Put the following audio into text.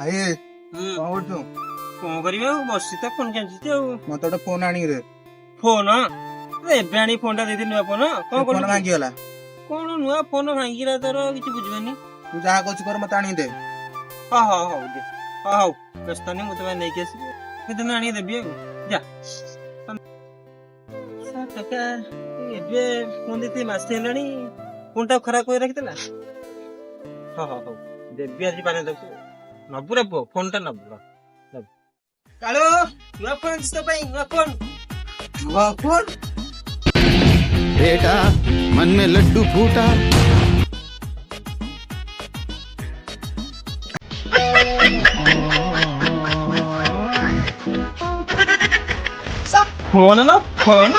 ଆଏ କଣ କରୁଛୁ? କଣ କରିବି ଆଉ ବସି ତ ଫୋନ କେଞ୍ଚୁଛି ଆଉ। ମତେ ଗୋଟେ ଫୋନ ଆଣିକି ଦେ। ଫୋନ ଏବେ ଆଣି ଫୋନ ଟା ଦେଇଥିଲି ନୂଆ ଫୋନ କଣ ଫୋନ କରୁଛୁ? ଭାଙ୍ଗିଗଲା। କଣ ନୂଆ ଫୋନ ଭାଙ୍ଗିଲା ତୋର କିଛି ବୁଝିବନି। ତୁ ଯାହା କରୁଛୁ କର ମତେ ଆଣିକି ଦେ। ହଁ ହଉ ହଉ ଦେ ହଁ ହଉ ବ୍ୟସ୍ତ ନାହିଁ ମୁଁ ତମେ ନେଇକି ଆସିବି ସେଦିନ ଆଣିକି ଦେବି ଆଉ ଯା ଟଙ୍କା ଏବେ ଫୋନ ଦେଇଥିଲି ମାସେ ହେଲାଣି ଫୋନଟା ଖରାପ କରି ରଖିଥିଲା। ହଁ ହଉ ହଉ ଦେବି ଆଜି ପାନେ ତାକୁ ନବୁରା ପୁଅ ଫୋନଟା ନବୁ କାଳୁ ନୂଆ ଫୋନ ଆଣିଛି ତୋ ପାଇଁ ନୂଆ ଫୋନ। ନୂଆ ଫୋନ? बेटा मन में लड्डू फूटा फोन ना फोन